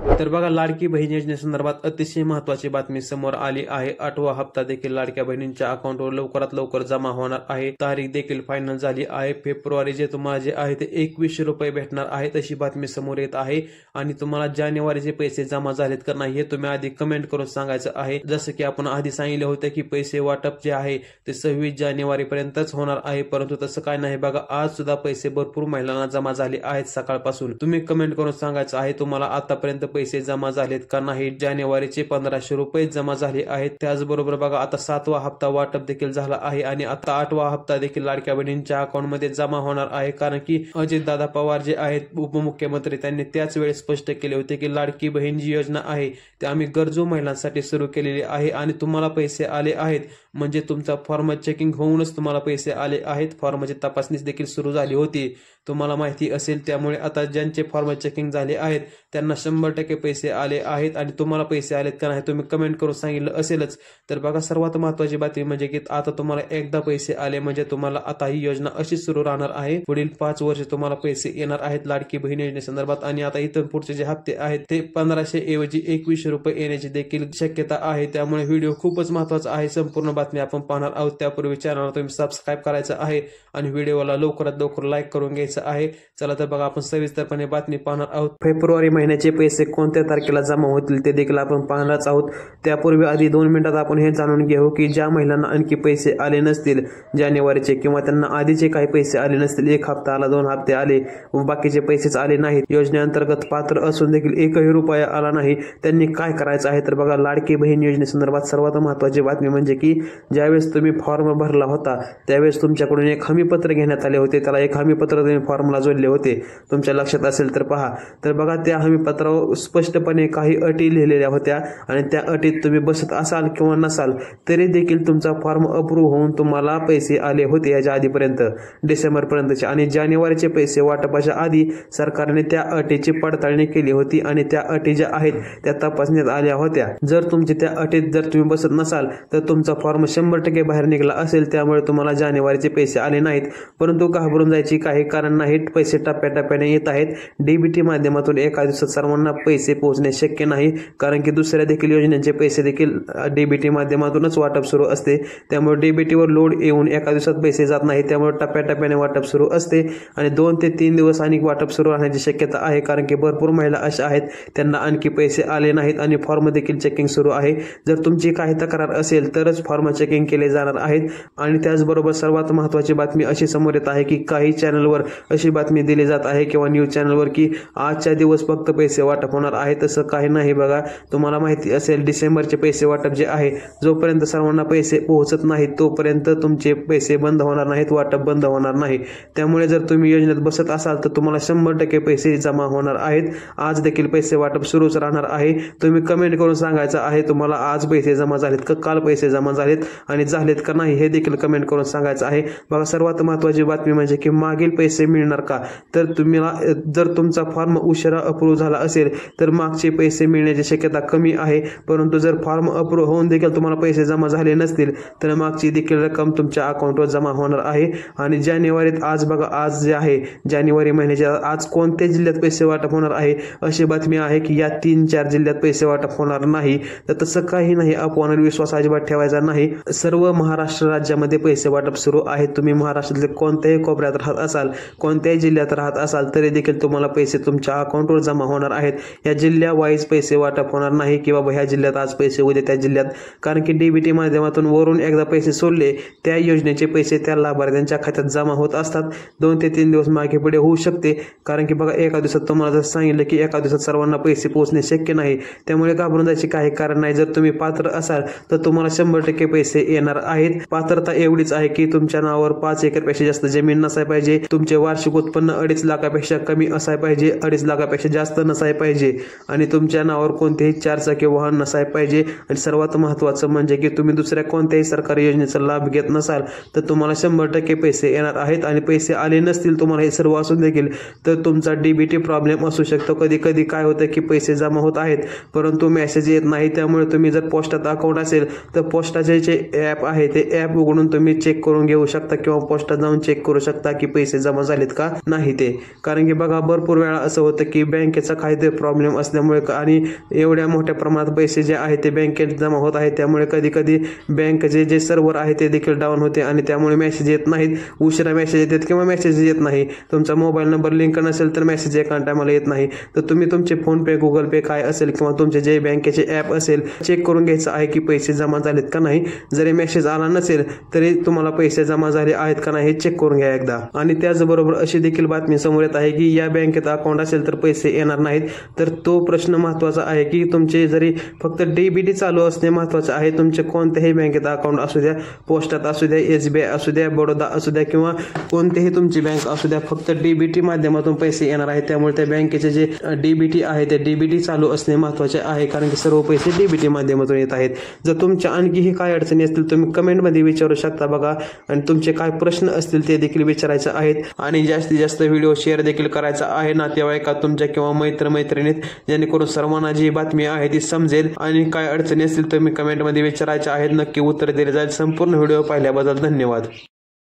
तर बघा, लाडकी बहीण योजनेसंदर्भात अतिशय महत्त्वाची बातमी समोर आली आहे। 8वा हप्ता देखील लाडक्या बहिणींच्या अकाउंटवर लवकरात लवकर जमा होणार आहे। तारीख देखील फायनल झाली आहे। फेब्रुवारी जे तुम्हाला जे आहे ते 2100 रुपये भेटणार आहेत अशी बातमी समोर येत आहे। आणि तुम्हाला जानेवारीचे पैसे जमा झालेत का नाही हे तुम्ही आधी कमेंट करून सांगायचं आहे। जसं की आपण आधी सांगितले होते की पैसे वाटप जे आहे ते 26 जानेवारी पर्यंतच होणार आहे, परंतु तसं काय नाही बघा, आज सुद्धा पैसे भरपूर महिलांना जमा झाले आहेत सकाळपासून। तुम्ही कमेंट करून सांगायचं आहे तुम्हाला आतापर्यंत पैसे जमा झालेत का नाही। जानेवारीचे 1500 रुपये जमा झाले आहेत। त्याचबरोबर बघा, आता 7वा हप्ता वाटप देखील झाला आहे आणि आता 8वा हप्ता देखील लाडक्या बहिणींच्या अकाउंटमध्ये जमा होणार आहे। कारण की अजितदादा पवार जे आहेत उपमुख्यमंत्री, त्यांनी त्याच वेळेस स्पष्ट केले होते की लाडकी बहीण जी योजना आहे ती आम्ही गरजू महिलांसाठी सुरू केलेली आहे आणि तुम्हाला पैसे आले आहेत म्हणजे तुमचा फॉर्म चेकिंग होऊनच तुम्हाला पैसे आले आहेत। फॉर्मची तपासणी देखील सुरू झाली होती, तुम्हाला माहिती असेल। त्यामुळे आता ज्यांचे फॉर्म चेकिंग झाले आहेत त्यांना 100% पैसे आले आहेत। आणि तुम्हाला पैसे आलेत का नाही तुम्ही कमेंट करून सांगितलं असेलच। तर बघा, सर्वात महत्त्वाची बातमी म्हणजे की आता तुम्हाला एकदा पैसे आले म्हणजे तुम्हाला आता ही योजना अशीच सुरू राहणार आहे। पुढील 5 वर्ष तुम्हाला पैसे येणार आहेत लाडकी बहीण योजनेसंदर्भात। आणि आता इथून पुढचे जे हप्ते आहेत ते 1500 ऐवजी 2100 रुपये येण्याची देखील शक्यता आहे। त्यामुळे व्हिडिओ खूपच महत्त्वाचा आहे। संपूर्ण बातमी आपण पाहणार आहोत। त्यापूर्वी चॅनलला तुम्ही सबस्क्राईब करायचं आहे आणि व्हिडिओला लवकरात लवकर लाईक करून घ्यायचं आहे। चला तर बघा, आपण सविस्तरपणे बातमी पाहणार आहोत। फेब्रुवारी महिन्याचे पैसे कोणत्या तारखेला जमा होतील ते देखील आपण पाहणारच आहोत। त्यापूर्वी आधी 2 मिनिटात आपण हे जाणून घेऊ की ज्या महिलांना आणखी पैसे आले नसतील जानेवारीचे, किंवा त्यांना आधीचे काही पैसे आले नसतील, 1 हप्ता आला, 2 हप्ते आले व बाकीचे पैसेच आले नाहीत, योजनेअंतर्गत पात्र असून देखील 1ही रुपया आला नाही, त्यांनी काय करायचं आहे। तर बघा, लाडकी बहीण योजनेसंदर्भात सर्वात महत्त्वाची बातमी म्हणजे की ज्यावेळेस तुम्ही फॉर्म भरला होता त्यावेळेस तुमच्याकडून एक हमीपत्र घेण्यात आले होते। त्याला एक हमीपत्र तुम्ही फॉर्मला जोडले होते, तुमच्या लक्षात असेल तर पहा। तर बघा, त्या हमीपत्रावर स्पष्टपणे काही अटी लिहिलेल्या होत्या आणि त्या अटीत तुम्ही बसत असाल किंवा नसाल तरी देखील तुमचा फॉर्म अप्रूव्ह होऊन तुम्हाला पैसे आले होते याच्या आधीपर्यंत, डिसेंबर पर्यंतचे। आणि जानेवारीचे पैसे वाटपाच्या आधी सरकारने त्या अटीची पडताळणी केली होती आणि त्या अटी ज्या आहेत त्या तपासण्यात आल्या होत्या। जर तुमची त्या अटीत जर तुम्ही बसत नसाल तर तुमचा फॉर्म 100% बाहेर निघाला असेल, त्यामुळे तुम्हाला जानेवारीचे पैसे आले नाहीत। परंतु घाबरून जायची काही कारण नाही, पैसे टप्प्याटप्प्याने येत आहेत। डीबीटी माध्यमातून एका दिवसात सर्वांना पैसे पोहोचणे शक्य नाही, कारण की दुसऱ्या देखील योजनेचे पैसे देखील डीबीटी माध्यमातूनच वाटप सुरू असते। त्यामुळे डीबीटीवर लोड येऊन एका दिवसात पैसे जात नाही, त्यामुळे टप्प्याटप्प्याने वाटप सुरू असते आणि 2 ते 3 दिवस आणि वाटप सुरू राहण्याची शक्यता आहे। कारण की भरपूर महिला अशा आहेत त्यांना आणखी पैसे आले नाहीत आणि फॉर्म देखील चेकिंग सुरू आहे। जर तुमची काही तक्रार असेल तरच फॉर्म चेकिंग केले जाणार आहेत। आणि त्याचबरोबर सर्वात महत्त्वाची बातमी अशी समोर येत आहे की काही चॅनलवर अशी बातमी दिली जात आहे किंवा न्यूज चॅनलवर की आजच्या दिवस फक्त पैसे वाटप होणार आहे। तसं काही नाही बघा, तुम्हाला माहिती असेल डिसेंबरचे पैसे वाटप जे आहे, जोपर्यंत सर्वांना पैसे पोहोचत नाहीत तोपर्यंत तुमचे पैसे बंद होणार नाहीत, वाटप बंद होणार नाही। त्यामुळे जर तुम्ही योजनेत बसत असाल तर तुम्हाला 100% पैसे जमा होणार आहेत। आज देखील पैसे वाटप सुरूच राहणार आहे। तुम्ही कमेंट करून सांगायचं आहे तुम्हाला आज पैसे जमा झालेत का, काल पैसे जमा झालेत आणि झालेत का नाही हे देखील कमेंट करून सांगायचं आहे। बघा, सर्वात महत्त्वाची बातमी म्हणजे की मागील पैसे मिळणार का, तर तुम्हाला जर तुमचा फॉर्म उशिरा अप्रूव्ह झाला असेल तर मागचे पैसे मिळण्याची शक्यता कमी आहे। परंतु जर फॉर्म अप्रूव्ह होऊन देखील तुम्हाला पैसे जमा झाले नसतील तर मागची देखील रक्कम तुमच्या अकाउंटवर जमा होणार आहे। आणि जानेवारीत आज बघा, आज जे आहे जानेवारी महिन्याच्या आज कोणत्या जिल्ह्यात पैसे वाटप होणार आहे, अशी बातमी आहे की या 3-4 जिल्ह्यात पैसे वाटप होणार नाही। तर तसं काही नाही, अफवांवर विश्वास अजिबात ठेवायचा नाही। सर्व महाराष्ट्र राज्यामध्ये पैसे वाटप सुरू आहे। तुम्ही महाराष्ट्रातले कोणत्याही कोपऱ्यात राहत असाल, कोणत्याही जिल्ह्यात राहत असाल तरी देखील तुम्हाला पैसे तुमच्या अकाउंटवर जमा होणार आहेत। या जिल्ह्या वाईज पैसे वाटप होणार नाही की बाबा ह्या जिल्ह्यात आज पैसे उद्या त्या जिल्ह्यात, कारण की डीबीटी माध्यमातून वरून एकदा पैसे सोडले त्या योजनेचे पैसे त्या लाभार्थ्यांच्या खात्यात जमा होत असतात। 2 ते 3 दिवस मागे पुढे होऊ शकते, कारण की बघा एका दिवसात तुम्हाला जर सांगितलं की एका दिवसात सर्वांना पैसे पोहोचणे शक्य नाही। त्यामुळे घाबरून जायचे काही कारण नाही। जर तुम्ही पात्र असाल तर तुम्हाला 100% पैसे येणार आहेत। पात्रता एवढीच आहे की तुमच्या नावावर 5 एकरपेक्षा जास्त जमीन नसाय पाहिजे, तुमचे वार्षिक उत्पन्न 2.5 लाखापेक्षा कमी असाय पाहिजे, 2.5 लाखापेक्षा जास्त नसाय पाहिजे आणि तुमच्या नावावर कोणतेही 4 चाकी वाहन नसाय पाहिजे। आणि सर्वात महत्त्वाचं म्हणजे की तुम्ही दुसऱ्या कोणत्याही सरकारी योजनेचा लाभ घेत नसाल तर तुम्हाला 100% पैसे येणार आहेत। आणि पैसे आले नसतील तुम्हाला हे सर्व असून देखील तर तुमचा डीबीटी प्रॉब्लेम असू शकतो। कधी कधी काय होतं की पैसे जमा होत आहेत परंतु मेसेज येत नाही। त्यामुळे तुम्ही जर पोस्टात अकाउंट असेल तर पोस्टाचे जे ॲप आहे ते ॲप उघडून तुम्ही चेक करून घेऊ शकता किंवा पोस्टात जाऊन चेक करू शकता की पैसे जमा झाले झालेत का नाही ते. कारण की बघा भरपूर वेळा असं होतं की बँकेचा काहीतरी प्रॉब्लेम असल्यामुळे आणि एवढ्या मोठ्या प्रमाणात पैसे जे आहे ते बँकेत जमा होत आहेत, त्यामुळे कधी कधी बँक जे सर्व्हर आहे ते देखील डाऊन होते आणि त्यामुळे मेसेज येत नाहीत, उशिरा मेसेज येतात किंवा मेसेज येत नाही. तुमचा मोबाईल नंबर लिंक नसेल तर मेसेज एका टायमाला येत नाही. तर तुम्ही तुमचे फोन पे, गुगल पे काय असेल किंवा तुमचे जे बँकेचे ॲप असेल चेक करून घ्यायचं आहे की पैसे जमा झालेत का नाही. जरी मेसेज आला नसेल तरी तुम्हाला पैसे जमा झाले आहेत का नाही हे चेक करून घ्या एकदा. आणि त्याचबरोबर अशी देखील बातमी समोर येत आहे की या बँकेत अकाउंट असेल तर पैसे येणार नाहीत. तर तो प्रश्न महत्त्वाचा आहे की तुमचे जरी फक्त डीबीटी चालू असणे महत्त्वाचं आहे. तुमचे कोणत्याही बँकेत अकाउंट असू द्या, पोस्टात असू द्या, SBI असू द्या, बडोदा असू द्या किंवा कोणतीही तुमची बँक असू द्या, फक्त डीबीटी माध्यमातून पैसे येणार आहेत. त्यामुळे त्या बँकेचे जे डीबीटी आहे ते डीबीटी चालू असणे महत्त्वाचे आहे, कारण की सर्व पैसे डीबीटी माध्यमातून येत आहेत. जर तुमच्या आणखीही काय अडचणी असतील तुम्ही कमेंटमध्ये विचारू शकता बघा, आणि तुमचे काय प्रश्न असतील ते देखील विचारायचे आहेत. आणि जास्तीत जास्त व्हिडिओ शेअर देखील करायचा आहे नातेवाईकात तुमच्या किंवा मैत्रिणीत, जेणेकरून सर्वांना जी बातमी आहे ती समजेल. आणि काय अडचणी असतील तुम्ही कमेंटमध्ये विचारायच्या आहेत, नक्की उत्तर दिले जाईल. संपूर्ण व्हिडिओ पाहिल्याबद्दल धन्यवाद.